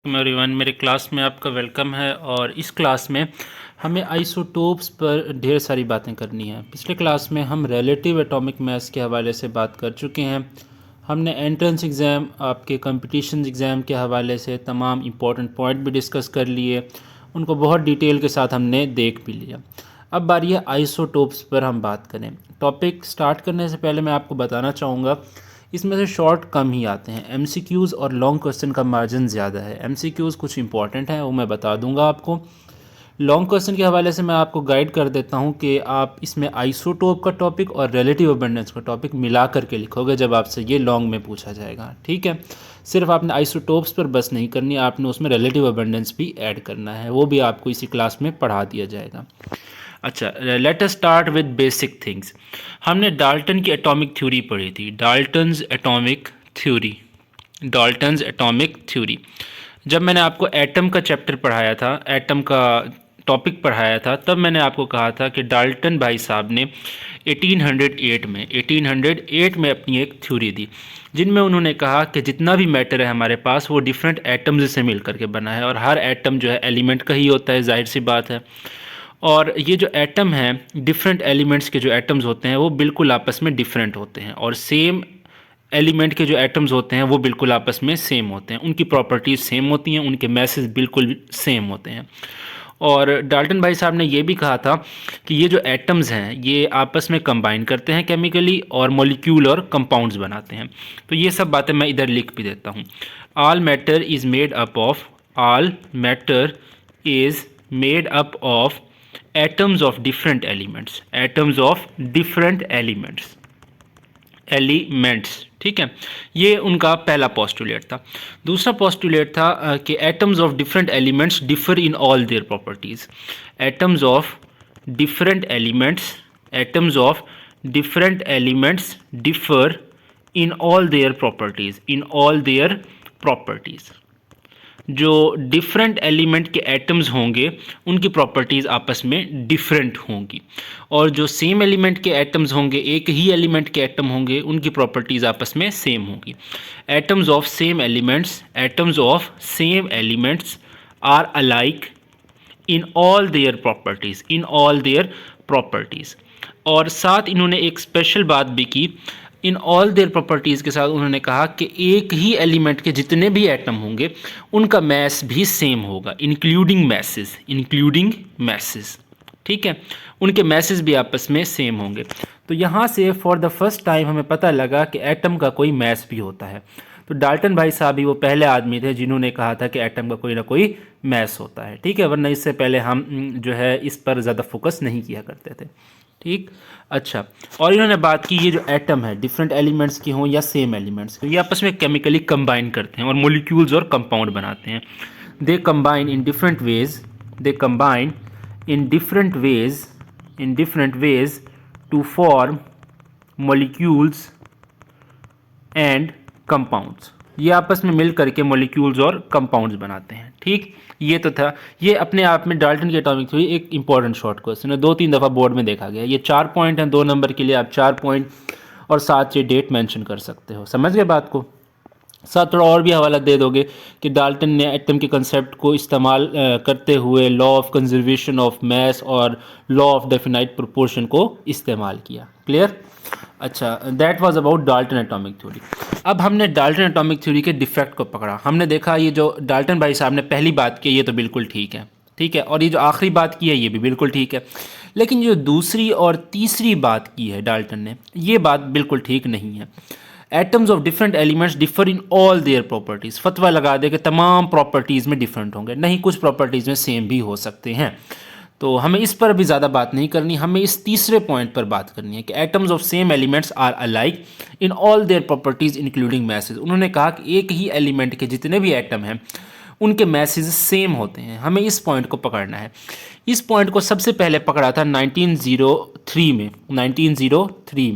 Everyone, मेरे class में आपका वेलकम है। और इस क्लास में हमें आइसोटोप्स पर ढेर सारी बातें करनी है। पिछले क्लास में हम रिलेटिव एटॉमिक मास के हवाले से बात कर चुके हैं। हमने एंट्रेंस एग्ज़ाम, आपके कंपटीशन एग्ज़ाम के हवाले से तमाम इम्पोर्टेंट पॉइंट भी डिस्कस कर लिए, उनको बहुत डिटेल के साथ हमने देख भी लिया। अब बारी है आइसोटोप्स पर हम बात करें। टॉपिक स्टार्ट करने से पहले मैं आपको बताना चाहूँगा, इसमें से शॉर्ट कम ही आते हैं। एमसीक्यूज़ और लॉन्ग क्वेश्चन का मार्जिन ज़्यादा है। एमसीक्यूज़ कुछ इंपॉर्टेंट हैं, वो मैं बता दूंगा आपको। लॉन्ग क्वेश्चन के हवाले से मैं आपको गाइड कर देता हूं कि आप इसमें आइसोटोप का टॉपिक और रिलेटिव अबंडेंस का टॉपिक मिला करके लिखोगे जब आपसे ये लॉन्ग में पूछा जाएगा। ठीक है, सिर्फ आपने आइसोटोप्स पर बस नहीं करनी, आपने उसमें रिलेटिव अबंडेंस भी ऐड करना है, वो भी आपको इसी क्लास में पढ़ा दिया जाएगा। अच्छा, let us start with basic things. हमने डाल्टन की एटॉमिक थ्योरी पढ़ी थी। Dalton's atomic theory, Dalton's atomic theory. जब मैंने आपको एटम का चैप्टर पढ़ाया था, एटम का टॉपिक पढ़ाया था, तब मैंने आपको कहा था कि डाल्टन भाई साहब ने 1808 में अपनी एक थ्योरी दी, जिनमें उन्होंने कहा कि जितना भी मैटर है हमारे पास वो डिफरेंट एटम्स से मिल करके बना है, और हर एटम जो है एलिमेंट का ही होता है, जाहिर सी बात है। और ये जो एटम है, डिफरेंट एलिमेंट्स के जो एटम्स होते हैं वो बिल्कुल आपस में डिफरेंट होते हैं, और सेम एलिमेंट के जो एटम्स होते हैं वो बिल्कुल आपस में सेम होते हैं। उनकी प्रॉपर्टीज़ सेम होती हैं, उनके मैसेज बिल्कुल सेम होते हैं। और डाल्टन भाई साहब ने ये भी कहा था कि ये जो एटम्स हैं ये आपस में कंबाइन करते हैं केमिकली, और मॉलिक्यूल और कंपाउंड्स बनाते हैं। तो ये सब बातें मैं इधर लिख भी देता हूँ। All matter is made up of, all matter is made up of atoms of different elements, atoms of different elements। ठीक है, ये उनका पहला पोस्टुलेट था। दूसरा पोस्टुलेट था कि atoms of different elements differ in all their properties. Atoms of different elements, atoms of different elements differ in all their properties, in all their properties. जो डिफरेंट एलिमेंट के एटम्स होंगे उनकी properties आपस में different होंगी, और जो same element के एटम्स होंगे, एक ही एलिमेंट के एटम होंगे, उनकी प्रॉपर्टीज़ आपस में सेम होंगी। Atoms of same elements, atoms of same elements are alike in all their properties, in all their properties. और साथ इन्होंने एक स्पेशल बात भी की, इन ऑल देयर प्रॉपर्टीज़ के साथ उन्होंने कहा कि एक ही एलिमेंट के जितने भी एटम होंगे उनका मैस भी सेम होगा, इंक्लूडिंग मैसेस, इंक्लूडिंग मैसेस। ठीक है, उनके मैसेज भी आपस में सेम होंगे। तो यहाँ से फॉर द फर्स्ट टाइम हमें पता लगा कि एटम का कोई मैस भी होता है। तो डाल्टन भाई साहब ही वो पहले आदमी थे जिन्होंने कहा था कि एटम का कोई ना कोई मैस होता है। ठीक है, वरना इससे पहले हम जो है इस पर ज़्यादा फोकस नहीं किया करते थे। ठीक, अच्छा। और इन्होंने बात की ये जो एटम है, डिफरेंट एलिमेंट्स की हों या सेम एलिमेंट्स के, ये आपस में केमिकली कंबाइन करते हैं और मॉलिक्यूल्स और कंपाउंड बनाते हैं। They combine in different ways, they combine in different ways, in different ways to form molecules and compounds. ये आपस में मिल करके मॉलिक्यूल्स और कंपाउंड्स बनाते हैं। ठीक, ये तो था। ये अपने आप में डाल्टन की एटॉमिक थ्योरी एक इंपॉर्टेंट शॉर्ट क्वेश्चन है, 2-3 दफ़ा बोर्ड में देखा गया। ये 4 पॉइंट हैं, 2 नंबर के लिए आप 4 पॉइंट और साथ ये डेट मेंशन कर सकते हो। समझ गए बात को? साथ थोड़ा और भी हवाला दे दोगे कि डाल्टन ने एटम के कंसेप्ट को इस्तेमाल करते हुए law of conservation of mass और लॉ ऑफ डेफिनाइट प्रोपोर्शन को इस्तेमाल किया। क्लियर? अच्छा, that was about Dalton atomic theory. अब हमने डाल्टन एटॉमिक थ्योरी के डिफेक्ट को पकड़ा। हमने देखा ये जो डाल्टन भाई साहब ने पहली बात की ये तो बिल्कुल ठीक है, ठीक है, और ये जो आखिरी बात की है ये भी बिल्कुल ठीक है, लेकिन जो दूसरी और तीसरी बात की है डाल्टन ने, ये बात बिल्कुल ठीक नहीं है। Atoms of different elements differ in all their properties, फतवा लगा दे कि तमाम प्रॉपर्टीज़ में डिफरेंट होंगे। नहीं, कुछ प्रॉपर्टीज़ में सेम भी हो सकते हैं। तो हमें इस पर भी ज़्यादा बात नहीं करनी, हमें इस तीसरे पॉइंट पर बात करनी है कि atoms of same elements are alike in all their properties including message. उन्होंने कहा कि एक ही एलिमेंट के जितने भी एटम हैं उनके मैसेज सेम होते हैं। हमें इस पॉइंट को पकड़ना है। इस पॉइंट को सबसे पहले पकड़ा था 1903 में। 1903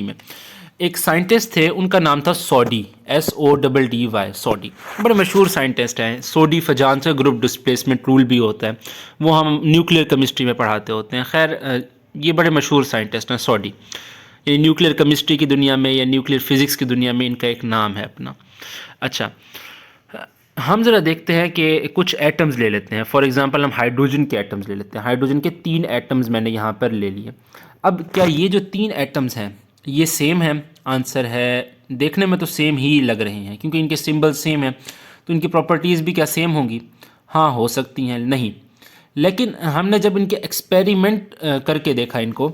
में एक साइंटिस्ट थे, उनका नाम था सॉडी, SODDY, सॉडी। बड़े मशहूर साइंटिस्ट हैं। सोडी फजान से ग्रुप डिस्प्लेसमेंट रूल भी होता है, वो हम न्यूक्लियर केमिस्ट्री में पढ़ाते होते हैं। खैर, ये बड़े मशहूर साइंटिस्ट हैं सॉडी। ये न्यूक्लियर केमिस्ट्री की दुनिया में या न्यूक्लियर फिज़िक्स की दुनिया में इनका एक नाम है अपना। अच्छा, हम ज़रा देखते हैं कि कुछ एटम्स ले लेते हैं। फॉर एग्जांपल हम हाइड्रोजन के एटम्स ले लेते हैं। हाइड्रोजन के 3 एटम्स मैंने यहाँ पर ले लिए। अब क्या ये जो 3 एटम्स हैं ये सेम है? आंसर है देखने में तो सेम ही लग रहे हैं, क्योंकि इनके सिंबल सेम हैं, तो इनकी प्रॉपर्टीज़ भी क्या सेम होंगी? हाँ, हो सकती हैं। नहीं, लेकिन हमने जब इनके एक्सपेरिमेंट करके देखा इनको,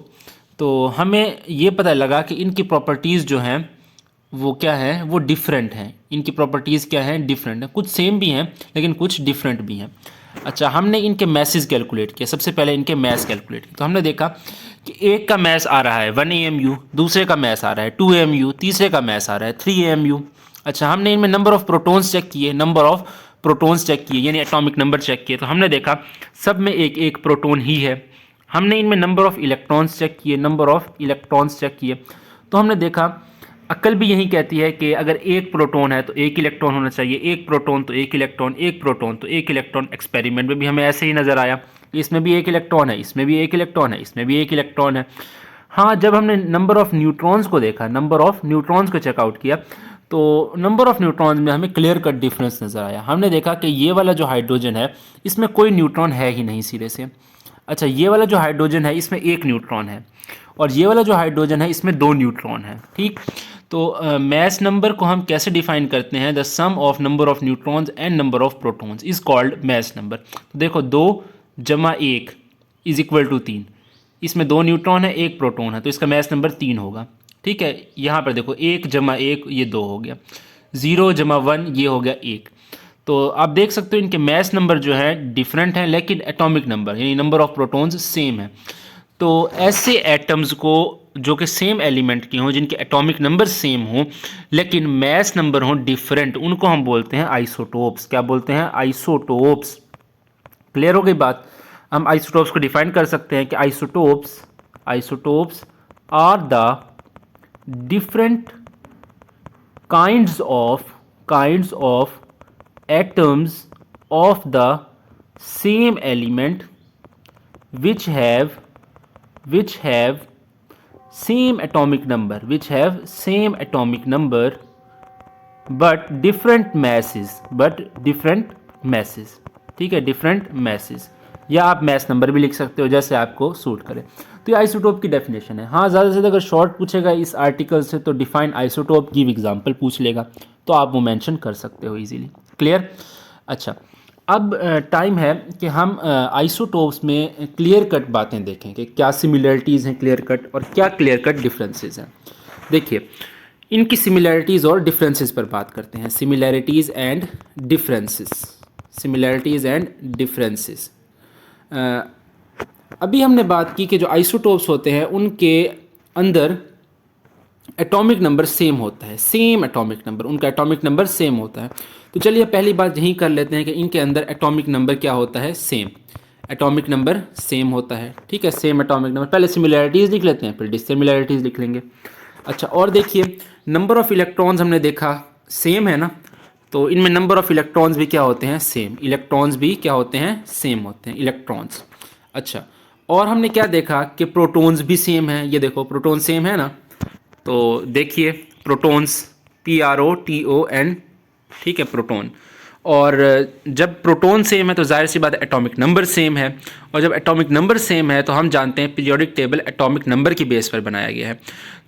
तो हमें ये पता लगा कि इनकी प्रॉपर्टीज़ जो हैं वो क्या है, वो डिफरेंट हैं। इनकी प्रॉपर्टीज़ क्या हैं? डिफरेंट है। कुछ सेम भी हैं लेकिन कुछ डिफरेंट भी हैं। अच्छा, हमने इनके मैसेज कैलकुलेट किया। सबसे पहले इनके मैस कैलकुलेट किया, तो हमने देखा कि एक का मैस आ रहा है 1 AMU, दूसरे का मैस आ रहा है 2 AMU, तीसरे का मैस आ रहा है 3 AMU। अच्छा, हमने इनमें नंबर ऑफ़ प्रोटॉन्स चेक किए, नंबर ऑफ़ प्रोटॉन्स चेक किए, यानी एटॉमिक नंबर चेक किए, तो हमने देखा सब में एक एक प्रोटॉन ही है। हमने इनमें नंबर ऑफ़ इलेक्ट्रॉन्स चेक किए, नंबर ऑफ़ इलेक्ट्रॉन्स चेक किए, तो हमने देखा अक्ल भी यही कहती है कि अगर एक प्रोटॉन है तो एक इलेक्ट्रॉन होना चाहिए, एक प्रोटॉन तो एक इलेक्ट्रॉन, एक प्रोटॉन तो एक इलेक्ट्रॉन। एक्सपेरिमेंट में भी हमें ऐसे ही नज़र आया कि इसमें भी एक इलेक्ट्रॉन है, इसमें भी एक इलेक्ट्रॉन है, इसमें भी एक इलेक्ट्रॉन है। हाँ, जब हमने नंबर ऑफ़ न्यूट्रॉन्स को देखा, नंबर ऑफ़ न्यूट्रॉन्स को चेकआउट किया, तो नंबर ऑफ़ न्यूट्रॉन्स में हमें क्लियर कट डिफरेंस नज़र आया। हमने देखा कि ये वाला जो हाइड्रोजन है इसमें कोई न्यूट्रॉन है ही नहीं सिरे से। अच्छा, ये वाला जो हाइड्रोजन है इसमें एक न्यूट्रॉन है, और ये वाला जो हाइड्रोजन है इसमें 2 न्यूट्रॉन है। ठीक, तो मैस नंबर को हम कैसे डिफाइन करते हैं? The sum of number of neutrons and number of protons is called mass number. तो देखो 2 जमा 1 इज इक्वल टू 3, इसमें 2 न्यूट्रॉन है, एक प्रोटॉन है, तो इसका मैस नंबर 3 होगा। ठीक है, यहाँ पर देखो 1 जमा 1 ये 2 हो गया, 0 जमा 1 ये हो गया 1। तो आप देख सकते हो इनके मैस नंबर जो है डिफरेंट हैं, लेकिन एटॉमिक नंबर यानी नंबर ऑफ प्रोटॉन्स सेम है। तो ऐसे एटम्स को जो कि सेम एलिमेंट के हों, जिनके एटॉमिक नंबर सेम हों लेकिन मैस नंबर हों डिफरेंट, उनको हम बोलते हैं आइसोटोप्स। क्या बोलते हैं? आइसोटोप्स। क्लियर हो गई बात? हम आइसोटोप्स को डिफाइन कर सकते हैं कि isotopes are the different kinds of atoms of the same element which have same atomic number but different masses। ठीक है, डिफरेंट मैसेज, या आप मैस नंबर भी लिख सकते हो जैसे आपको सूट करे। तो ये आइसोटोप की डेफिनेशन है। हाँ, ज़्यादा से ज़्यादा अगर शॉर्ट पूछेगा इस आर्टिकल से तो डिफाइन आइसोटोप, गिव एग्जांपल पूछ लेगा, तो आप वो मेंशन कर सकते हो इजीली। क्लियर? अच्छा, अब टाइम है कि हम आइसोटोप्स में क्लियर कट बातें देखें कि क्या सिमिलरिटीज़ हैं क्लियर कट और क्या क्लियर कट डिफरेंसेस हैं। देखिए, इनकी सिमिलरिटीज़ और डिफरेंसेस पर बात करते हैं। Similarities and differences. अभी हमने बात की कि जो आइसोटोप्स होते हैं उनके अंदर एटॉमिक नंबर सेम होता है, सेम एटॉमिक नंबर, उनका एटॉमिक नंबर सेम होता है। तो चलिए पहली बात यही कर लेते हैं कि इनके अंदर एटॉमिक नंबर क्या होता है? सेम। एटॉमिक नंबर सेम होता है। ठीक है, सेम एटॉमिक नंबर। पहले सिमिलरिटीज़ लिख लेते हैं, फिर डिसिमिलरिटीज़ लिख लेंगे। अच्छा, और देखिए नंबर ऑफ़ इलेक्ट्रॉन्स हमने देखा सेम है ना, तो इनमें नंबर ऑफ़ इलेक्ट्रॉन्स भी क्या होते हैं? सेम। इलेक्ट्रॉन्स भी क्या होते हैं? सेम होते हैं, इलेक्ट्रॉन्स। अच्छा, और हमने क्या देखा कि प्रोटॉन्स भी सेम है। ये देखो प्रोटॉन सेम है ना, तो देखिए प्रोटॉन्स PROTON, ठीक है, प्रोटॉन। और जब प्रोटॉन सेम है तो जाहिर सी बात है एटॉमिक नंबर सेम है, और जब एटॉमिक नंबर सेम है तो हम जानते हैं पीरियोडिक टेबल एटॉमिक नंबर की बेस पर बनाया गया है।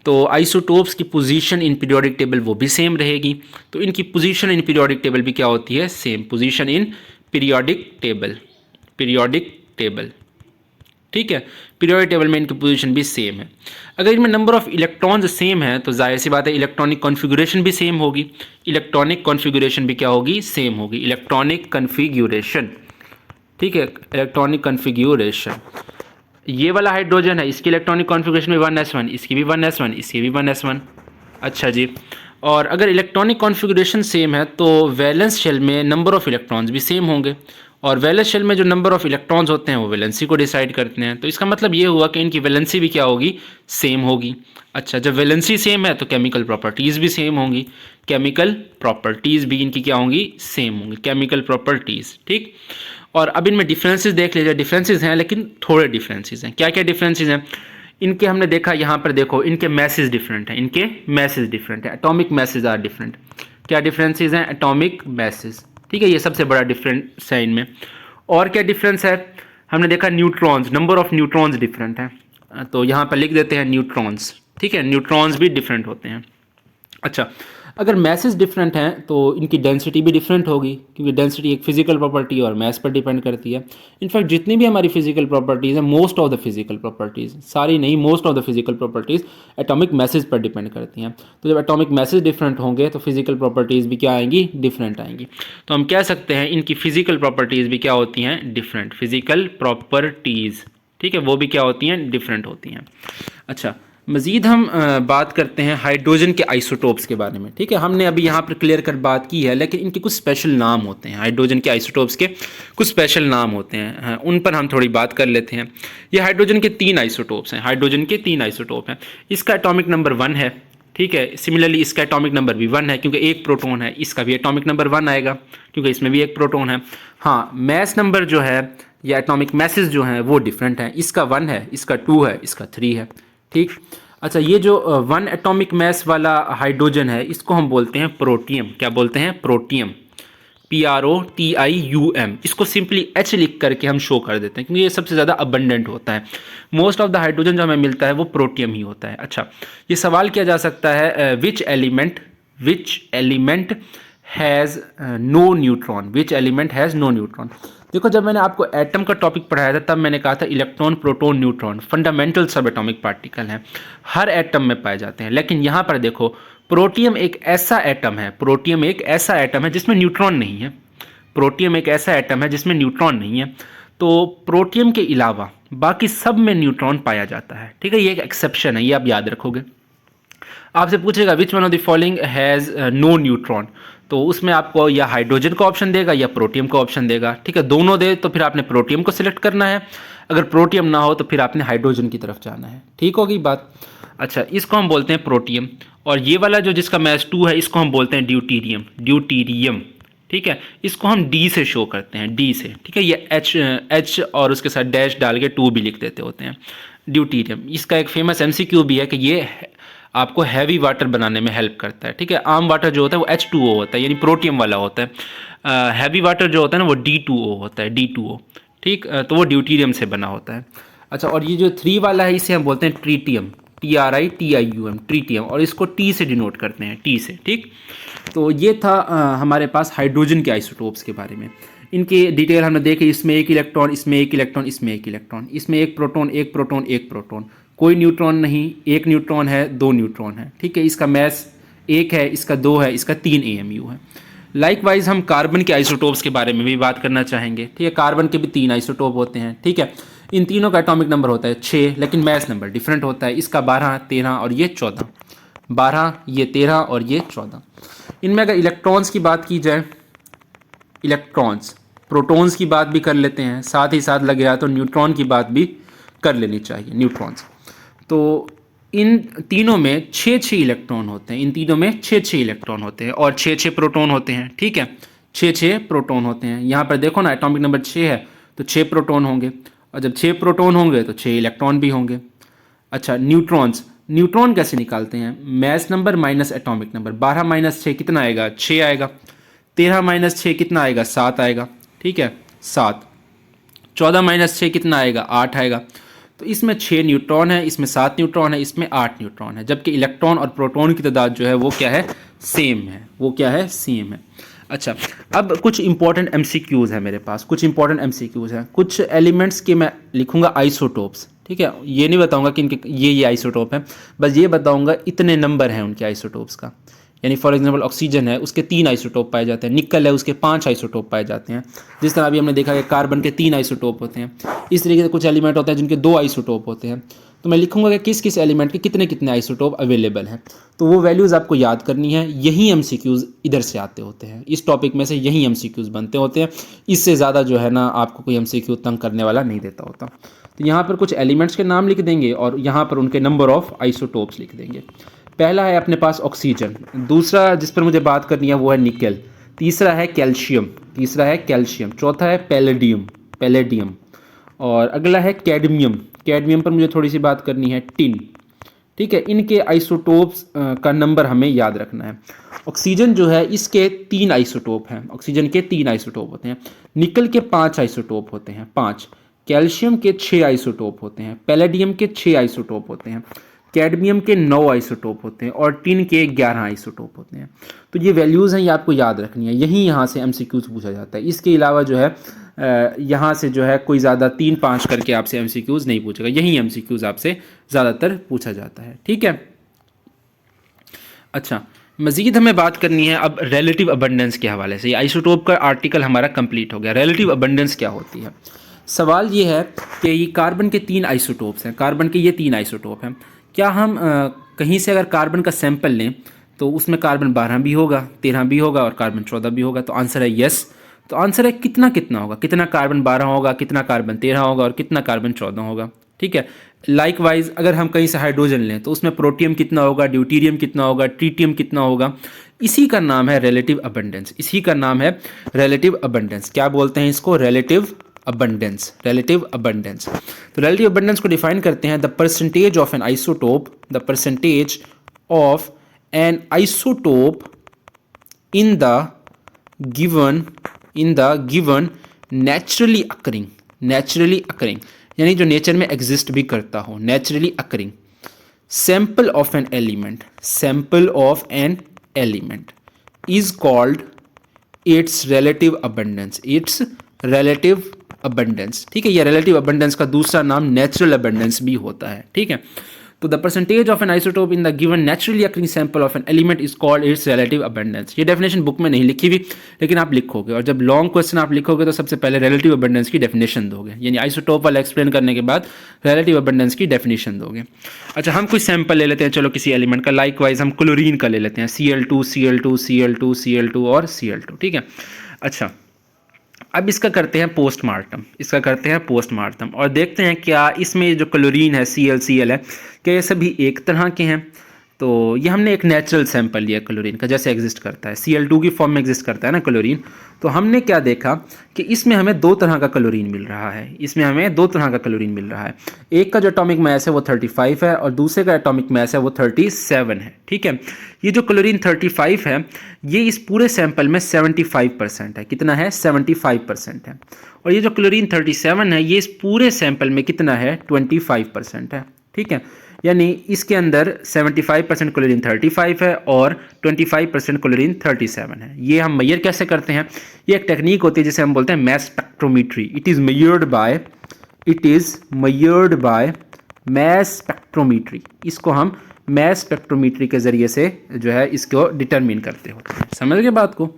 तो आइसोटोप्स की पोजीशन इन पीरियोडिक टेबल वो भी सेम रहेगी, तो इनकी पोजीशन इन पीरियोडिक टेबल भी क्या होती है? Same. Position in periodic table, ठीक है, पीरियोडिक टेबल में इनकी पोजीशन भी सेम है। अगर इनमें नंबर ऑफ इलेक्ट्रॉन्स सेम है तो जाहिर सी बात है इलेक्ट्रॉनिक कॉन्फ़िगरेशन भी सेम होगी। इलेक्ट्रॉनिक कॉन्फ़िगरेशन भी क्या होगी? सेम होगी। इलेक्ट्रॉनिक कॉन्फ़िगरेशन, ठीक है, इलेक्ट्रॉनिक कॉन्फ़िगरेशन। ये वाला हाइड्रोजन है, इसकी इलेक्ट्रॉनिक कॉन्फ़िगरेशन में 1s1, इसकी भी 1s1, इसकी भी 1s1। अच्छा जी, और अगर इलेक्ट्रॉनिक कॉन्फ़िगरेशन सेम है तो वैलेंस शेल में नंबर ऑफ़ इलेक्ट्रॉन्स भी सेम होंगे, और वैलेंस शेल में जो नंबर ऑफ़ इलेक्ट्रॉन्स होते हैं वो वैलेंसी को डिसाइड करते हैं। तो इसका मतलब ये हुआ कि इनकी वैलेंसी भी क्या होगी? सेम होगी। अच्छा, जब वैलेंसी सेम है तो केमिकल प्रॉपर्टीज़ भी सेम होंगी, केमिकल प्रॉपर्टीज़ भी इनकी क्या होंगी? सेम होंगी, केमिकल प्रॉपर्टीज़। ठीक, और अब इनमें डिफरेंसेस देख लीजिए। डिफरेंसेस हैं लेकिन थोड़े डिफरेंसेस हैं। क्या क्या डिफरेंसेस हैं इनके? हमने देखा यहाँ पर देखो इनके मैसेज डिफरेंट हैं, एटॉमिक मैसेज आर डिफरेंट। क्या डिफरेंसेस हैं? Atomic message. ठीक है, ये सबसे बड़ा डिफरेंस है इनमें। और क्या डिफरेंस है, हमने देखा neutrons, number of neutrons different है, तो यहाँ पर लिख देते हैं न्यूट्रॉन्स। ठीक है, न्यूट्रॉन्स भी डिफरेंट होते हैं। अच्छा, अगर मैसेज डिफरेंट हैं तो इनकी डेंसिटी भी डिफरेंट होगी, क्योंकि डेंसिटी एक फिजिकल प्रॉपर्टी और मैस पर डिपेंड करती है। इनफैक्ट जितनी भी हमारी फिजिकल प्रॉपर्टीज़ हैं, most of the physical properties, सारी नहीं, most of the physical properties atomic message पर डिपेंड करती हैं। तो जब एटॉमिक मैसेज डिफरेंट होंगे तो फिजिकल प्रॉपर्टीज़ भी क्या आएंगी, डिफरेंट आएंगी। तो हम कह सकते हैं इनकी फिजिकल प्रॉपर्टीज़ भी क्या होती हैं, डिफरेंट। फिजिकल प्रॉपर्टीज़, ठीक है, वो भी क्या होती हैं, डिफरेंट होती हैं। अच्छा, मज़ीद हम बात करते हैं हाइड्रोजन के आइसोटोप्स के बारे में। ठीक है, हमने अभी यहाँ पर क्लियर कट बात की है, लेकिन इनके कुछ स्पेशल नाम होते हैं। हाइड्रोजन के आइसोटोप्स के कुछ स्पेशल नाम होते हैं, हाँ, उन पर हम थोड़ी बात कर लेते हैं। ये हाइड्रोजन के 3 आइसोटोप्स हैं, हाइड्रोजन के 3 आइसोटोप हैं। इसका एटॉमिक नंबर 1 है। ठीक है, सिमिलरली इसका एटॉमिक नंबर भी 1 है, क्योंकि एक प्रोटॉन है। इसका भी एटॉमिक नंबर 1 आएगा, क्योंकि इसमें भी एक प्रोटॉन है। हाँ, मैस नंबर जो है या एटॉमिक मैसेज जो हैं वो डिफरेंट हैं। इसका 1 है, इसका 2 है, इसका 3 है। ठीक, अच्छा, ये जो 1 एटॉमिक मैस वाला हाइड्रोजन है, इसको हम बोलते हैं प्रोटियम। क्या बोलते हैं, प्रोटियम, PROTIUM। इसको सिंपली H लिख करके हम शो कर देते हैं, क्योंकि ये सबसे ज़्यादा अबंडेंट होता है। मोस्ट ऑफ द हाइड्रोजन जो हमें मिलता है वो प्रोटियम ही होता है। अच्छा, ये सवाल किया जा सकता है, which element has no neutron, which element has no neutron. देखो, जब मैंने आपको एटम का टॉपिक पढ़ाया था तब मैंने कहा था इलेक्ट्रॉन, प्रोटॉन, न्यूट्रॉन फंडामेंटल सब एटॉमिक पार्टिकल हैं, हर एटम में पाए जाते हैं। लेकिन यहाँ पर देखो, प्रोटियम एक ऐसा एटम है, प्रोटियम एक ऐसा एटम है जिसमें न्यूट्रॉन नहीं है। प्रोटियम एक ऐसा एटम है जिसमें न्यूट्रॉन नहीं है। तो प्रोटियम के अलावा बाकी सब में न्यूट्रॉन पाया जाता है। ठीक है, ये एक एक्सेप्शन है, ये आप याद रखोगे। आपसे पूछेगा which one of the following has no neutron, तो उसमें आपको या हाइड्रोजन का ऑप्शन देगा या प्रोटियम का ऑप्शन देगा। ठीक है, दोनों दे तो फिर आपने प्रोटियम को सिलेक्ट करना है, अगर प्रोटियम ना हो तो फिर आपने हाइड्रोजन की तरफ जाना है। ठीक होगी बात। अच्छा, इसको हम बोलते हैं प्रोटियम, और ये वाला जो जिसका मैस 2 है इसको हम बोलते हैं ड्यूटीरियम, ड्यूटीरियम। ठीक है, इसको हम डी से शो करते हैं, डी से। ठीक है, ये एच और उसके साथ डैश डाल के 2 भी लिख देते होते हैं, ड्यूटीरियम। इसका एक फेमस MCQ भी है कि ये आपको हैवी वाटर बनाने में हेल्प करता है। ठीक है, आम वाटर जो होता है वो H2O होता है, यानी प्रोटियम वाला होता है। हैवी वाटर जो होता है ना वो D2O होता है, D2O। ठीक, तो वो ड्यूटीरियम से बना होता है। अच्छा, और ये जो 3 वाला है इसे हम बोलते हैं ट्रीटियम, TRITIUM, ट्रीटियम, और इसको T से डिनोट करते हैं, T से। ठीक, तो ये था हमारे पास हाइड्रोजन के आइसोटोप्स के बारे में। इनके डिटेल हमने देखे, इसमें एक इलेक्ट्रॉन, इसमें एक इलेक्ट्रॉन, इसमें एक इलेक्ट्रॉन, इसमें एक प्रोटॉन, एक प्रोटॉन, एक प्रोटॉन, कोई न्यूट्रॉन नहीं, एक न्यूट्रॉन है, 2 न्यूट्रॉन है। ठीक है, इसका मैस 1 है, इसका 2 है, इसका 3 AMU है। लाइकवाइज हम कार्बन के आइसोटोप्स के बारे में भी बात करना चाहेंगे। ठीक है, कार्बन के भी 3 आइसोटोप होते हैं। ठीक है, इन तीनों का एटॉमिक नंबर होता है 6, लेकिन मैस नंबर डिफरेंट होता है। इसका 12, 13 और ये 14, 12, ये 13 और ये 14। इनमें अगर इलेक्ट्रॉन्स की बात की जाए, इलेक्ट्रॉन्स, प्रोटॉन्स की बात भी कर लेते हैं, साथ ही साथ लगे तो न्यूट्रॉन की बात भी कर लेनी चाहिए, न्यूट्रॉन्स। तो इन तीनों में 6-6 इलेक्ट्रॉन होते हैं, इन तीनों में 6-6 इलेक्ट्रॉन होते हैं और 6-6 प्रोटॉन होते हैं। ठीक है, 6-6 प्रोटॉन होते हैं। यहाँ पर देखो ना, एटॉमिक नंबर 6 है तो 6 प्रोटॉन होंगे, और जब 6 प्रोटॉन होंगे तो 6 इलेक्ट्रॉन भी होंगे। अच्छा, न्यूट्रॉन्स, न्यूट्रॉन कैसे निकालते हैं, mass number minus atomic number. 12 minus 6 कितना आएगा, 6 आएगा। 13 माइनस 6 कितना आएगा, 7 आएगा। ठीक है, 7। 14 माइनस 6 कितना आएगा, 8 आएगा। तो इसमें 6 न्यूट्रॉन है, इसमें 7 न्यूट्रॉन है, इसमें 8 न्यूट्रॉन है, जबकि इलेक्ट्रॉन और प्रोटॉन की तादाद जो है वो क्या है, सेम है। वो क्या है, सेम है। अच्छा, अब कुछ इंपॉर्टेंट MCQs है मेरे पास, कुछ इंपॉर्टेंट MCQs हैं। कुछ एलिमेंट्स के मैं लिखूंगा आइसोटोप्स। ठीक है, ये नहीं बताऊंगा कि इनके ये आइसोटोप है, बस ये बताऊंगा इतने नंबर हैं उनके आइसोटोप्स का। यानी फॉर एग्जांपल ऑक्सीजन है, उसके 3 आइसोटोप पाए जाते हैं। निकल है, उसके 5 आइसोटोप पाए जाते हैं। जिस तरह अभी हमने देखा कि कार्बन के 3 आइसोटोप होते हैं, इस तरीके से कुछ एलिमेंट होते हैं जिनके 2 आइसोटोप होते हैं। तो मैं लिखूंगा कि किस किस एलिमेंट के कितने कितने आइसोटोप अवेलेबल हैं। तो वो वैल्यूज़ आपको याद करनी है। यही MCQs इधर से आते होते हैं, इस टॉपिक में से यही MCQs बनते होते हैं। इससे ज़्यादा जो है ना आपको कोई MCQ तंग करने वाला नहीं देता होता। तो यहाँ पर कुछ एलिमेंट्स के नाम लिख देंगे और यहाँ पर उनके नंबर ऑफ आइसोटोप्स लिख देंगे। पहला है अपने पास ऑक्सीजन, दूसरा जिस पर मुझे बात करनी है वो है निकेल, तीसरा है कैल्शियम, चौथा है पैलेडियम, और अगला है कैडमियम। कैडमियम पर मुझे थोड़ी सी बात करनी है, टिन। ठीक है, इनके आइसोटोप्स का नंबर हमें याद रखना है। ऑक्सीजन जो है इसके 3 आइसोटोप हैं, ऑक्सीजन के 3 आइसोटोप होते हैं। निकल के 5 आइसोटोप होते हैं, 5। कैल्शियम के 6 आइसोटोप होते हैं। पैलेडियम के 6 आइसोटोप होते हैं। कैडमियम के 9 आइसोटोप होते हैं और टिन के 11 आइसोटोप होते हैं। तो ये वैल्यूज़ हैं, ये आपको याद रखनी है। यही यहाँ से एमसीक्यूज पूछा जाता है। इसके अलावा जो है यहाँ से जो है कोई ज़्यादा 3-5 करके आपसे एमसीक्यूज नहीं पूछेगा, यही एमसीक्यूज आपसे ज़्यादातर पूछा जाता है। ठीक है, अच्छा, मज़ीद हमें बात करनी है अब रिलेटिव अबंडेंस के हवाले से। ये आइसोटोप का आर्टिकल हमारा कंप्लीट हो गया। रिलेटिव अबंडेंस क्या होती है? सवाल ये है कि ये कार्बन के 3 आइसोटोप्स हैं, कार्बन के ये 3 आइसोटोप हैं। क्या हम कहीं से अगर कार्बन का सैंपल लें तो उसमें कार्बन 12 भी होगा, 13 भी होगा और कार्बन 14 भी होगा? तो आंसर है यस। तो आंसर है कितना कितना होगा, कितना कार्बन 12 होगा, कितना कार्बन 13 होगा और कितना कार्बन 14 होगा। ठीक है, लाइकवाइज अगर हम कहीं से हाइड्रोजन लें तो उसमें प्रोटियम कितना होगा, ड्यूटीरियम कितना होगा, ट्रीटियम कितना होगा। इसी का नाम है रिलेटिव अबंडेंस, इसी का नाम है रिलेटिव अबंडेंस। क्या बोलते हैं इसको? Relative abundance, relative abundance. तो रिलेटिव अबंडेंस को डिफाइन करते हैं the percentage of N isotope, the percentage of N isotope in the given naturally occurring यानी जो नेचर में एग्जिस्ट भी करता हो, naturally occurring sample of an element is called its relative abundance. ठीक है, ये रिलेटिव अबंडेंस का दूसरा नाम नेचुरल अबंडेंस भी होता है। ठीक है, तो the percentage of N isotope in the given naturally occurring sample of an element is called its relative abundance. ये डेफिनेशन बुक में नहीं लिखी हुई, लेकिन आप लिखोगे और जब लॉन्ग क्वेश्चन आप लिखोगे तो सबसे पहले रिलेटिव अबंडेंस की डेफिनेशन दोगे, यानी आइसोटोप वाला एक्सप्लेन करने के बाद रिलेटिव अबंडेंस की डेफिनेशन दोगे। अच्छा, हम कुछ सैंपल ले लेते हैं, चलो किसी एलिमेंट का। लाइकवाइज हम क्लोरीन का ले लेते हैं, Cl2 Cl2 Cl2 Cl2 और Cl2। ठीक है, अच्छा, अब इसका करते हैं पोस्टमार्टम, और देखते हैं क्या इसमें जो क्लोरीन है Cl है क्या ये सभी एक तरह के हैं। तो ये हमने एक नेचुरल सैंपल लिया क्लोरीन का, जैसे एग्जिस्ट करता है, Cl2 की फॉर्म में एग्जिस्ट करता है ना क्लोरीन। तो हमने क्या देखा कि इसमें हमें 2 तरह का क्लोरीन मिल रहा है, एक का जो एटॉमिक मास है वो 35 है और दूसरे का एटॉमिक मास है वो 37 है। ठीक है, ये जो क्लोरीन 35 है ये इस पूरे सैंपल में 75% है। कितना है? 75% है। और ये जो क्लोरीन 37 है ये इस पूरे सैंपल में कितना है? 25% है। ठीक है, यानी इसके अंदर 75% क्लोरीन 35 है और 25% क्लोरीन 37 है। ये हम मेजर कैसे करते हैं? ये एक टेक्निक होती है जिसे हम बोलते हैं mass spectrometry. It is measured by mass spectrometry. इसको हम मैस स्पेक्ट्रोमीट्री के ज़रिए से जो है इसको डिटरमिन करते होते हैं। समझ गए बात को?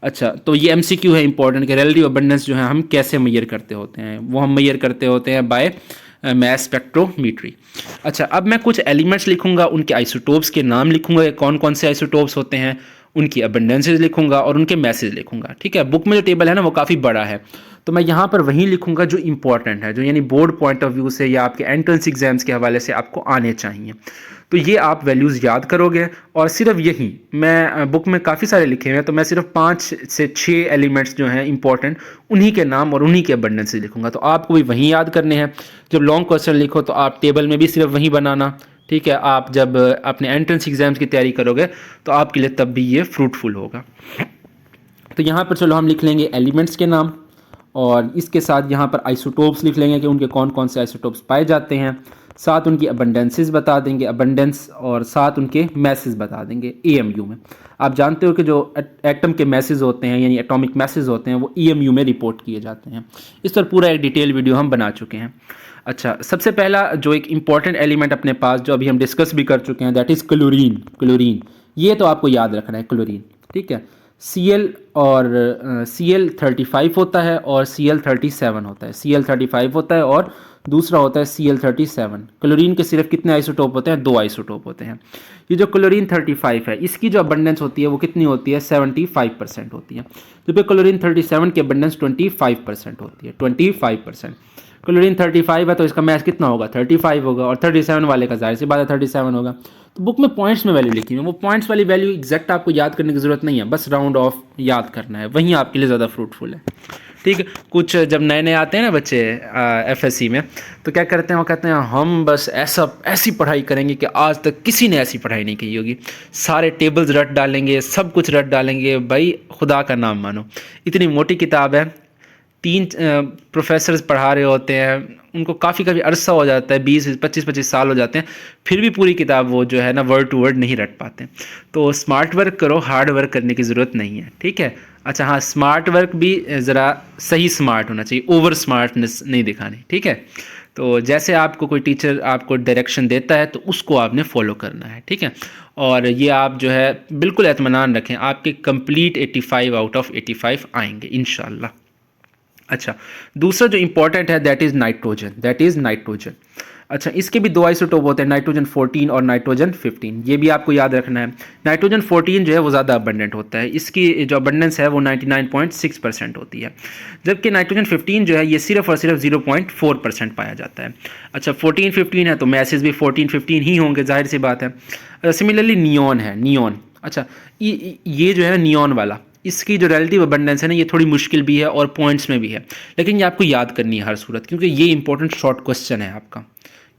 अच्छा, तो ये MCQ है इंपॉर्टेंट कि रिलेटिव अबंडेंस जो है हम कैसे मेजर करते होते हैं, वो हम मेजर करते होते हैं बाय मैस स्पेक्ट्रोमीट्री। अच्छा, अब मैं कुछ एलिमेंट्स लिखूंगा, उनके आइसोटोप्स के नाम लिखूंगा, कौन कौन से आइसोटोप्स होते हैं, उनकी अबंडेंसेस लिखूंगा और उनके मैसेज लिखूंगा। ठीक है, बुक में जो टेबल है ना वो काफ़ी बड़ा है, तो मैं यहाँ पर वहीं लिखूंगा जो इंपॉर्टेंट है, जो यानी बोर्ड पॉइंट ऑफ व्यू से या आपके एंट्रेंस एग्जाम्स के हवाले से आपको आने चाहिए। तो ये आप वैल्यूज़ याद करोगे और सिर्फ यही, मैं बुक में काफ़ी सारे लिखे हुए हैं तो मैं सिर्फ 5 से 6 एलिमेंट्स जो हैं इंपॉर्टेंट उन्हीं के नाम और उन्हीं के अबंडेंसेस लिखूंगा। तो आपको भी वहीं याद करने हैं। जब लॉन्ग क्वेश्चन लिखो तो आप टेबल में भी सिर्फ वहीं बनाना। ठीक है, आप जब अपने एंट्रेंस एग्जाम्स की तैयारी करोगे तो आपके लिए तब भी ये फ्रूटफुल होगा। तो यहाँ पर चलो हम लिख लेंगे एलिमेंट्स के नाम और इसके साथ यहाँ पर आइसोटोप्स लिख लेंगे कि उनके कौन कौन से आइसोटोप्स पाए जाते हैं, साथ उनकी अबंडेंसेस बता देंगे, अबंडेंस, और साथ उनके मैसेज बता देंगे AMU में। आप जानते हो कि जो एटम के मैसेज होते हैं यानी एटॉमिक मैसेज होते हैं वो EMU में रिपोर्ट किए जाते हैं। इस पर पूरा एक डिटेल वीडियो हम बना चुके हैं। अच्छा, सबसे पहला जो एक इम्पॉर्टेंट एलिमेंट अपने पास जो अभी हम डिस्कस भी कर चुके हैं दैट इज़ क्लोरीन। ये तो आपको याद रखना है क्लोरीन। ठीक है, Cl35 होता है और Cl37 होता है। Cl35 होता है और दूसरा होता है Cl37। क्लोरीन के सिर्फ कितने आइसोटोप होते हैं? 2 आइसोटोप होते हैं। ये जो क्लोरीन 35 है इसकी जो अबंडेंस होती है वो कितनी होती है? 75% होती है। जबकि क्लोरीन 37 की अबंडेंस 25% होती है। 25%। क्लोरीन 35 है तो इसका मैस कितना होगा? 35 होगा और 37 वाले का जाहिर सी बात है 37 होगा। तो बुक में पॉइंट्स में वैल्यू लिखी है, वो पॉइंट्स वाली वैल्यू एग्जैक्ट आपको याद करने की ज़रूरत नहीं है, बस राउंड ऑफ याद करना है, वहीं आपके लिए ज़्यादा फ्रूटफुल है। ठीक है। कुछ जब नए नए आते हैं ना बच्चे एफएससी में, तो क्या करते हैं, वो कहते हैं हम बस ऐसी पढ़ाई करेंगे कि आज तक किसी ने ऐसी पढ़ाई नहीं की होगी, सारे टेबल्स रट डालेंगे, सब कुछ रट डालेंगे। भाई खुदा का नाम मानो, इतनी मोटी किताब है, 3 प्रोफेसर्स पढ़ा रहे होते हैं, उनको काफ़ी अरसा हो जाता है, 20-25 साल हो जाते हैं, फिर भी पूरी किताब वो जो है ना वर्ड टू वर्ड नहीं रट पाते। तो स्मार्ट वर्क करो, हार्ड वर्क करने की ज़रूरत नहीं है, ठीक है। अच्छा हाँ, स्मार्ट वर्क भी ज़रा सही स्मार्ट होना चाहिए, ओवर स्मार्टनेस नहीं दिखानी, ठीक है। तो जैसे आपको कोई टीचर आपको डायरेक्शन देता है तो उसको आपने फॉलो करना है, ठीक है। और ये आप जो है बिल्कुल इत्मीनान रखें, आपके कंप्लीट 85 आउट ऑफ 85 आएंगे इंशाल्लाह। अच्छा, दूसरा जो इंपॉर्टेंट है दैट इज़ नाइट्रोजन। अच्छा, इसके भी 2 आइसोटोप होते हैं, नाइट्रोजन 14 और नाइट्रोजन 15। ये भी आपको याद रखना है। नाइट्रोजन 14 जो है वो ज़्यादा अबंडेंट होता है, इसकी जो अबंडेंस है वो 99.6% होती है, जबकि नाइट्रोजन 15 जो है ये सिर्फ और सिर्फ 0.4% पाया जाता है। अच्छा, 14-15 है तो मैसेज भी 14-15 ही होंगे, जाहिर सी बात है। सिमिलरली नियॉन है, नियॉन। अच्छा, ये जो है ना नियॉन वाला, इसकी जो रिलेटिव अबंडेंस है ना ये थोड़ी मुश्किल भी है और पॉइंट्स में भी है, लेकिन ये आपको याद करनी है हर सूरत, क्योंकि ये इंपॉर्टेंट शॉर्ट क्वेश्चन है आपका।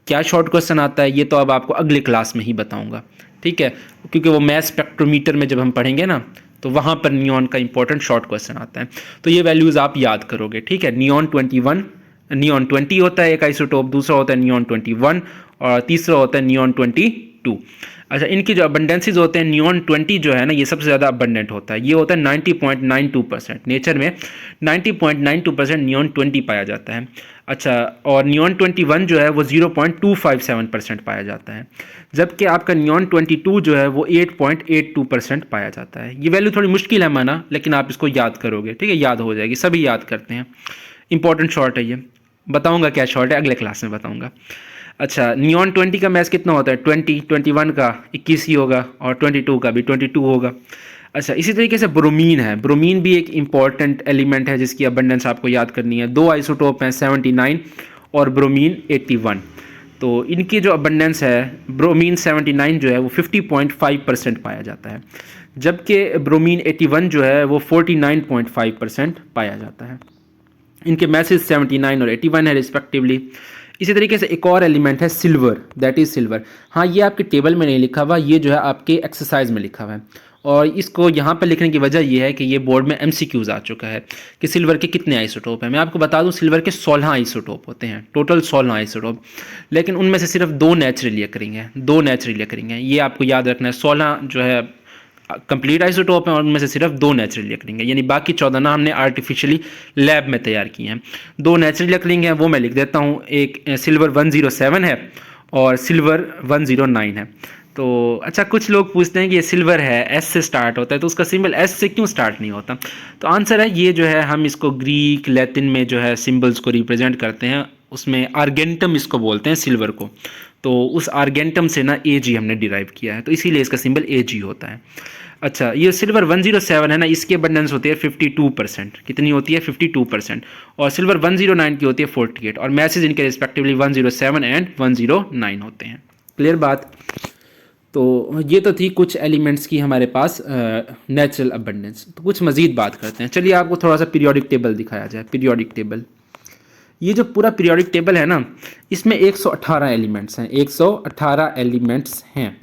क्या शॉर्ट क्वेश्चन आता है ये तो अब आपको अगले क्लास में ही बताऊंगा, ठीक है, क्योंकि वो मैथ स्पेक्ट्रोमीटर में जब हम पढ़ेंगे ना तो वहाँ पर नियॉन का इंपॉर्टेंट शॉर्ट क्वेश्चन आता है। तो ये वैल्यूज़ आप याद करोगे, ठीक है। नियॉन 20 होता है एक आइसोटोप, दूसरा होता है नियॉन 21 और तीसरा होता है नियॉन 22। अच्छा, इनकी जो अबंडेंसीज होते हैं, नियॉन 20 जो है ना ये सबसे ज़्यादा अबंडेंट होता है, ये होता है 90.92%। नेचर में 90.92% नियॉन 20 पाया जाता है। अच्छा, और नियॉन 21 जो है वो 0.257% पाया जाता है, जबकि आपका नियॉन 22 जो है वो 8.82% पाया जाता है। ये वैल्यू थोड़ी मुश्किल है माना, लेकिन आप इसको याद करोगे, ठीक है, याद हो जाएगी, सभी याद करते हैं। इंपॉर्टेंट शॉर्ट है ये, बताऊंगा क्या शॉर्ट है अगले क्लास में बताऊंगा। अच्छा, नियॉन 20 का मैच कितना होता है, 21 का 21 ही होगा, और 22 का भी 22 होगा। अच्छा, इसी तरीके से ब्रोमीन है, ब्रोमीन भी एक इंपॉर्टेंट एलिमेंट है जिसकी अबंडेंस आपको याद करनी है। 2 आइसोटोप हैं, 79 और ब्रोमीन 81। तो इनकी जो अबंडेंस है, ब्रोमीन 79 जो है वो 50.5% पाया जाता है, जबकि ब्रोमीन 81 जो है वो 49.5% पाया जाता है। इनके मैसेज 79 और 81 है रिस्पेक्टिवली। इसी तरीके से एक और एलिमेंट है सिल्वर, दैट इज़ सिल्वर। हाँ, ये आपके टेबल में नहीं लिखा हुआ, ये जो है आपके एक्सरसाइज में लिखा हुआ है, और इसको यहाँ पर लिखने की वजह ये है कि ये बोर्ड में MCQs आ चुका है कि सिल्वर के कितने आइसोटोप हैं। मैं आपको बता दूँ, सिल्वर के 16 आइसोटोप होते हैं, टोटल 16 आइसोटोप, लेकिन उनमें से सिर्फ 2 नेचुरली अकरिंग हैं, 2 नेचुरली अकरिंग हैं, ये आपको याद रखना है। 16 जो है कंप्लीट आइसोटोप हैं और उनमें से सिर्फ 2 नेचुरली अकरिंग हैं, यानी बाकी 14 ना हमने आर्टिफिशियली लैब में तैयार किए हैं। 2 नेचुरली अकरिंग हैं, वो मैं लिख देता हूँ, एक सिल्वर 107 है और सिल्वर 109 है। तो अच्छा, कुछ लोग पूछते हैं कि ये सिल्वर है, S से स्टार्ट होता है, तो उसका सिंबल S से क्यों स्टार्ट नहीं होता। तो आंसर है ये जो है, हम इसको ग्रीक लैटिन में जो है सिंबल्स को रिप्रेजेंट करते हैं, उसमें आर्गेंटम इसको बोलते हैं सिल्वर को, तो उस आर्गेंटम से ना Ag हमने डिराइव किया है, तो इसीलिए इसका सिंबल Ag होता है। अच्छा, ये सिल्वर 107 है ना, इसकी अबंडेंस होती है 52%। कितनी होती है, 52%। और सिल्वर 109 की होती है 48, और मैसेज इनके रिस्पेक्टिवली 107 एंड 109 होते हैं। क्लियर बात। तो ये तो थी कुछ एलिमेंट्स की हमारे पास नेचुरल अबंडेंस। तो कुछ मज़ीद बात करते हैं, चलिए आपको थोड़ा सा पीरियोडिक टेबल दिखाया जाए। पीरियोडिक टेबल, ये जो पूरा पीरियोडिक टेबल है ना, इसमें 118 एलिमेंट्स हैं, 118 एलिमेंट्स हैं,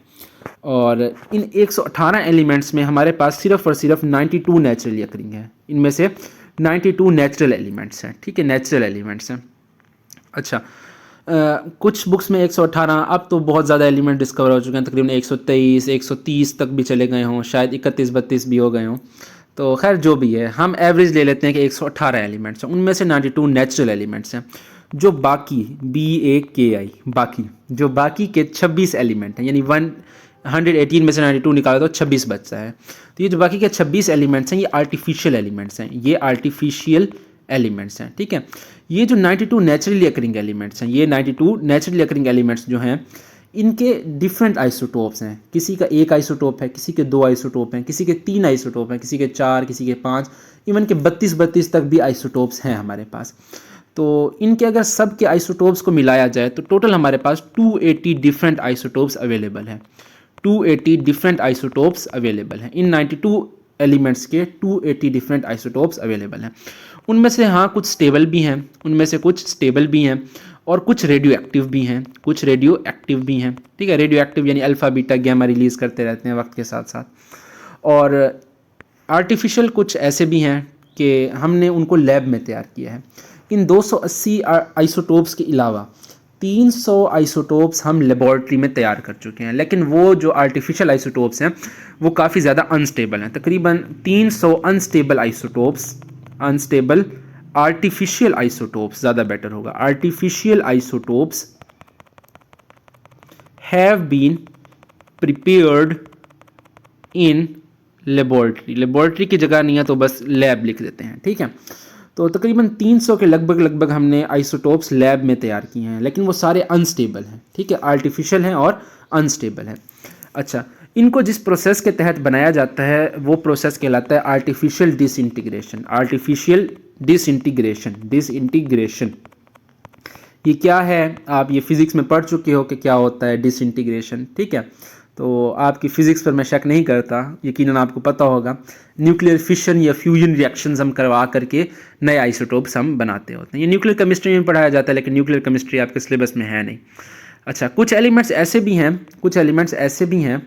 और इन 118 एलिमेंट्स में हमारे पास सिर्फ और सिर्फ 92 नेचुरली अकरिंग है। इनमें से 92 नेचुरल एलिमेंट्स हैं, ठीक है, नेचुरल एलिमेंट्स हैं। अच्छा, कुछ बुक्स में 118, अब तो बहुत ज़्यादा एलिमेंट डिस्कवर हो चुके हैं, तकरीबन 123 130 तक भी चले गए हों, शायद 31-32 भी हो गए हों। तो खैर जो भी है, हम एवरेज ले लेते हैं कि 118 एलिमेंट्स हैं, उनमें से 92 नेचुरल एलिमेंट्स हैं। जो बाकी BAKI बाकी के 26 एलिमेंट हैं, यानी 118 में से 92 निकालो तो 26 बचता है। तो ये जो बाकी के 26 एलिमेंट्स हैं, ये आर्टिफिशियल एलिमेंट्स हैं, ये आर्टिफिशियल एलिमेंट्स हैं, ठीक है। ये जो 92 नेचुरली अकरिंग एलिमेंट्स हैं, ये 92 नेचुरली अकरिंग एलिमेंट्स जो हैं, इनके डिफरेंट आइसोटोप्स हैं। किसी का 1 आइसोटोप है, किसी के 2 आइसोटोप हैं, किसी के 3 आइसोटोप हैं, किसी के 4, किसी के 5, इवन के 32 तक भी आइसोटोप्स हैं हमारे पास। तो इनके अगर सब के आइसोटोप्स को मिलाया जाए तो टोटल हमारे पास 280 डिफरेंट आइसोटोप्स अवेलेबल हैं, 280 डिफरेंट आइसोटोप्स अवेलेबल हैं इन 92 एलिमेंट्स के 280 डिफरेंट आइसोटोप्स अवेलेबल हैं। उनमें से हाँ कुछ स्टेबल भी हैं, उनमें से कुछ स्टेबल भी हैं और कुछ रेडियो एक्टिव भी हैं, कुछ रेडियो एक्टिव भी हैं। ठीक है, रेडियो एक्टिव यानी अल्फ़ा बीटा गैमा रिलीज़ करते रहते हैं वक्त के साथ साथ। और आर्टिफिशियल कुछ ऐसे भी हैं कि हमने उनको लैब में तैयार किया है। इन 280 आइसोटोप्स के अलावा 300 आइसोटोप्स हम लेबॉर्ट्री में तैयार कर चुके हैं, लेकिन वो जो आर्टिफिशियल आइसोटोप्स हैं वो काफ़ी ज़्यादा अनस्टेबल हैं। तकरीबन 300 unstable isotopes, unstable artificial isotopes ज़्यादा बेटर होगा, artificial isotopes have been prepared in laboratory. Laboratory की जगह नहीं है तो बस लैब लिख देते हैं। ठीक है, तो तकरीबन 300 के लगभग हमने आइसोटोप्स लैब में तैयार किए हैं, लेकिन वो सारे अनस्टेबल हैं। ठीक है, आर्टिफिशियल हैं और अनस्टेबल हैं। अच्छा, इनको जिस प्रोसेस के तहत बनाया जाता है वो प्रोसेस कहलाता है artificial disintegration. Artificial disintegration, disintegration ये क्या है? आप ये फिज़िक्स में पढ़ चुके हो कि क्या होता है डिसइंटीग्रेशन। ठीक है, तो आपकी फ़िज़िक्स पर मैं शक नहीं करता, यकीनन आपको पता होगा। न्यूक्लियर फिशन या फ्यूजन रिएक्शंस हम करवा करके नए आइसोटोप्स हम बनाते होते हैं। ये न्यूक्लियर केमिस्ट्री में पढ़ाया जाता है, लेकिन न्यूक्लियर केमिस्ट्री आपके सिलेबस में है नहीं। अच्छा, कुछ एलिमेंट्स ऐसे भी हैं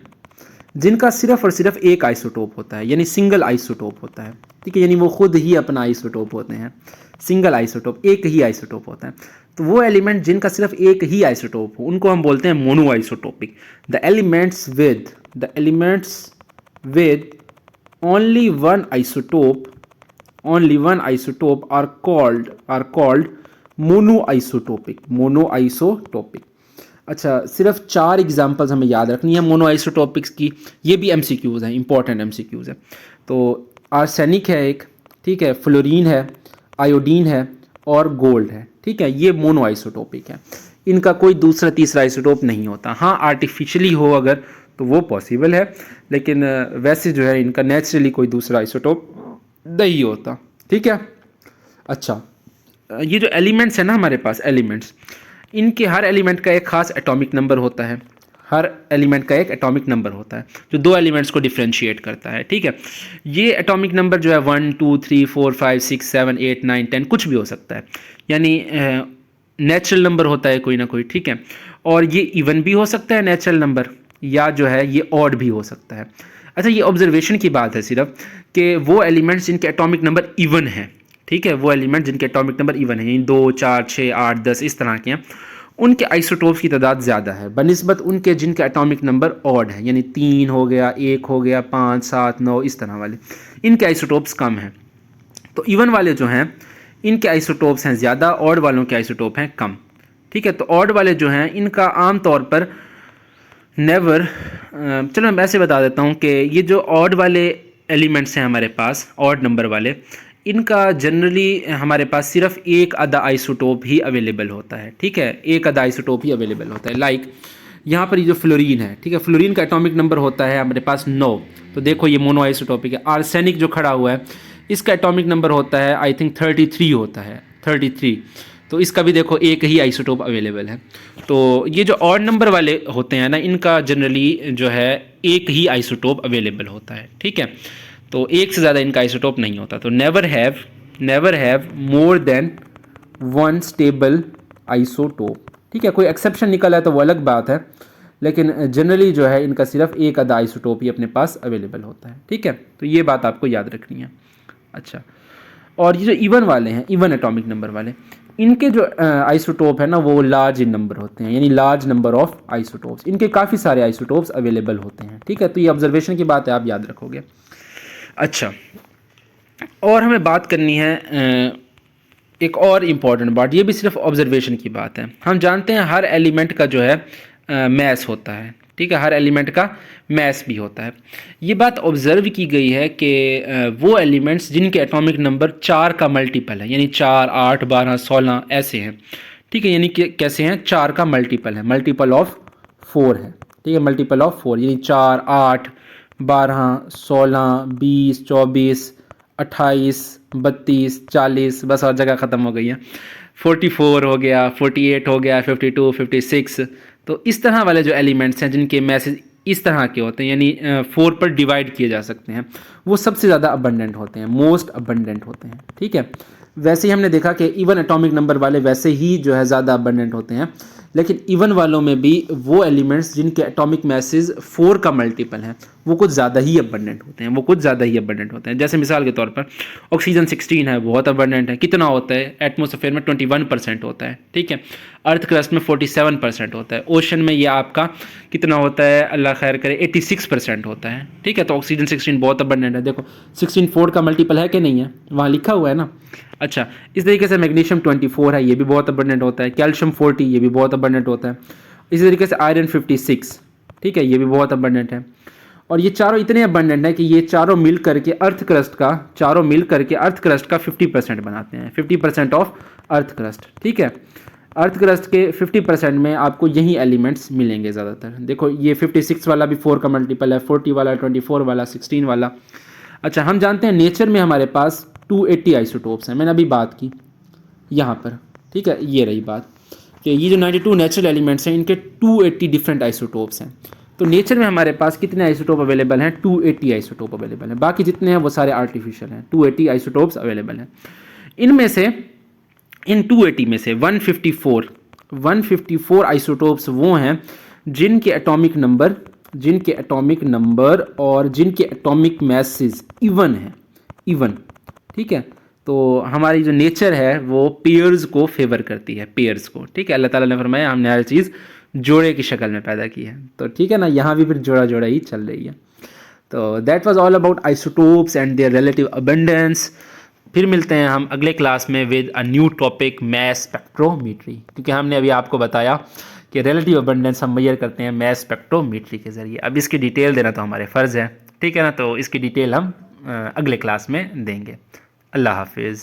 जिनका सिर्फ और सिर्फ एक आइसोटोप होता है, यानी सिंगल आइसोटोप होता है। ठीक है, यानी वो खुद ही अपना आइसोटोप होते हैं। सिंगल आइसोटोप, एक ही आइसोटोप होता है। तो वो एलिमेंट जिनका सिर्फ एक ही आइसोटोप हो उनको हम बोलते हैं monoisotopic. The elements with only one isotope are called monoisotopic. अच्छा, सिर्फ 4 एग्जांपल्स हमें याद रखनी है मोनो आइसोटोपिक्स की। ये भी एमसीक्यूज़ हैं, इंपॉर्टेंट एमसीक्यूज़ है। तो आर्सेनिक है एक, ठीक है, फ्लोरीन है, आयोडीन है और गोल्ड है। ठीक है, ये मोनो आइसोटोपिक है, इनका कोई दूसरा तीसरा आइसोटोप नहीं होता। हाँ, आर्टिफिशियली हो अगर तो वो पॉसिबल है, लेकिन वैसे जो है इनका नेचुरली कोई दूसरा आइसोटोप नहीं होता। ठीक है, अच्छा, ये जो एलिमेंट्स है ना हमारे पास, एलिमेंट्स, इनके हर एलिमेंट का एक खास एटॉमिक नंबर होता है। हर एलिमेंट का एक एटॉमिक नंबर होता है जो दो एलिमेंट्स को डिफ्रेंशिएट करता है। ठीक है, ये एटॉमिक नंबर जो है 1 2 3 4 5 6 7 8 9 10 कुछ भी हो सकता है, यानी नेचुरल नंबर होता है कोई ना कोई। ठीक है, और ये इवन भी हो सकता है नेचुरल नंबर, या जो है ये ऑड भी हो सकता है। अच्छा, ये ऑब्जर्वेशन की बात है सिर्फ कि वो एलिमेंट्स जिनके एटॉमिक नंबर इवन है, ठीक है, वो एलिमेंट जिनके एटॉमिक नंबर इवन है, यानी 2 4 6 8 10 इस तरह के हैं, उनके आइसोटोप्स की तादाद ज़्यादा है बनिस्बत उनके जिनके एटॉमिक नंबर ऑड है, यानी 3 हो गया, 1 हो गया, 5 7 9 इस तरह वाले, इनके आइसोटोप्स कम हैं। तो इवन वाले जो हैं इनके आइसोटोप्स हैं ज़्यादा, ऑड वालों के आइसोटोप हैं कम। ठीक है, तो ऑड वाले जो हैं इनका आम तौर पर नेवर, चलो मैं ऐसे बता देता हूँ कि ये जो ऑड वाले एलिमेंट्स हैं हमारे पास, ऑड नंबर वाले, इनका जनरली हमारे पास सिर्फ एक आधा आइसोटोप ही अवेलेबल होता है। ठीक है, एक आधा आइसोटोप ही अवेलेबल होता है। लाइक यहाँ पर ये जो फ्लोरीन है, ठीक है, फ्लोरीन का एटॉमिक नंबर होता है हमारे पास 9, तो देखो ये मोनो आइसोटोपिक है। आर्सेनिक जो खड़ा हुआ है इसका एटॉमिक नंबर होता है आई थिंक 33 होता है, 33, तो इसका भी देखो एक ही आइसोटोप अवेलेबल है। तो ये जो ऑड नंबर वाले होते हैं ना, इनका जनरली जो है एक ही आइसोटोप अवेलेबल होता है। ठीक है, तो एक से ज़्यादा इनका आइसोटोप नहीं होता। तो never have more than one stable isotope. ठीक है, कोई एक्सेप्शन निकला है तो वो अलग बात है, लेकिन जनरली जो है इनका सिर्फ एक आधा आइसोटोप ही अपने पास अवेलेबल होता है। ठीक है, तो ये बात आपको याद रखनी है। अच्छा, और ये जो इवन वाले हैं, इवन एटॉमिक नंबर वाले, इनके जो आइसोटोप है ना वो लार्ज इन नंबर होते हैं, यानी लार्ज नंबर ऑफ आइसोटोप्स, इनके काफ़ी सारे आइसोटोप्स अवेलेबल होते हैं। ठीक है, तो ये ऑब्जर्वेशन की बात है, आप याद रखोगे। अच्छा, और हमें बात करनी है एक और इम्पॉर्टेंट बात, ये भी सिर्फ ऑब्जर्वेशन की बात है। हम जानते हैं हर एलिमेंट का जो है मैस होता है। ठीक है, हर एलिमेंट का मैस भी होता है। ये बात ऑब्जर्व की गई है कि वो एलिमेंट्स जिनके एटॉमिक नंबर 4 का मल्टीपल है, यानी 4 8 12 16 ऐसे हैं। ठीक है, यानी कि कैसे हैं, 4 का मल्टीपल है, मल्टीपल ऑफ 4 है। ठीक है, मल्टीपल ऑफ 4 यानी 4 8 12 16 20 24 28 32 40, बस और जगह ख़त्म हो गई है, 44 हो गया, 48 हो गया, 52 56। तो इस तरह वाले जो एलिमेंट्स हैं जिनके मैसेज इस तरह के होते हैं, यानी 4 पर डिवाइड किए जा सकते हैं, वो सबसे ज़्यादा अबंडेंट होते हैं, मोस्ट अबंडेंट होते हैं, ठीक है। वैसे ही हमने देखा कि इवन एटॉमिक नंबर वाले वैसे ही जो है ज़्यादा अबंडेंट होते हैं, लेकिन इवन वालों में भी वो एलिमेंट्स जिनके एटॉमिक मैसेज 4 का मल्टीपल है वो कुछ ज़्यादा ही अबंडेंट होते हैं, वो कुछ ज़्यादा ही अबंडेंट होते हैं। जैसे मिसाल के तौर पर ऑक्सीजन 16 है, बहुत अबंडेंट है। कितना होता है? एटमोसफेयर में 21% होता है, ठीक है। अर्थ क्रस्ट में 47% होता है। ओशन में ये आपका कितना होता है, अल्लाह खैर करे, 86% होता है, ठीक है। तो ऑक्सीजन 16 बहुत अबंडेंट है। देखो 16 4 का मल्टीपल है कि नहीं है, वहाँ लिखा हुआ है ना। अच्छा, इस तरीके से मैग्नीशियम 24 है, ये भी बहुत अबंडेंट होता है। कैल्शियम 40, ये भी बहुत अबंडेंट होता है। इसी तरीके से आयरन 56, ठीक है, ये भी बहुत अबंडेंट है। और ये चारों इतने अबंडेंट है कि ये चारों मिल करके अर्थ क्रस्ट का 50% बनाते हैं, 50% ऑफ अर्थ क्रस्ट, ठीक है। अर्थ क्रस्ट के 50% में आपको यही एलिमेंट्स मिलेंगे ज़्यादातर। देखो ये 56 वाला भी 4 का मल्टीपल है, 40 वाला, 24 वाला, 16 वाला। अच्छा, हम जानते हैं नेचर में हमारे पास 280 आइसोटोप्स हैं, मैंने अभी बात की यहाँ पर, ठीक है। ये रही बात कि ये जो 92 नेचुरल एलिमेंट्स हैं इनके 280 डिफरेंट आइसोटोप्स हैं। तो नेचर में हमारे पास कितने आइसोटोप अवेलेबल हैं? 280 आइसोटोप अवेलेबल हैं। बाकी जितने हैं वो सारे आर्टिफिशियल हैं। 280 आइसोटोप्स अवेलेबल हैं। इनमें से, इन 280 में से 154 आइसोटोप्स वो हैं जिनके एटॉमिक नंबर और जिनके एटॉमिक मैसेज इवन है, इवन, ठीक है। तो हमारी जो नेचर है वो पेयर्स को फेवर करती है, पेयर्स को, ठीक है। अल्लाह ताला ने फरमाया हमने हर चीज़ जोड़े की शक्ल में पैदा की है, तो ठीक है ना, यहाँ भी फिर जोड़ा ही चल रही है। तो that was all about isotopes and their relative abundance. फिर मिलते हैं हम अगले क्लास में with a new topic, mass spectrometry, क्योंकि हमने अभी आपको बताया कि रिलेटिव अबंडेंस हम मेजर करते हैं मैस स्पेक्ट्रोमीट्री के ज़रिए। अब इसकी डिटेल देना तो हमारे फ़र्ज़ है, ठीक है ना। तो इसकी डिटेल हम अगले क्लास में देंगे। अल्लाह हाफिज़।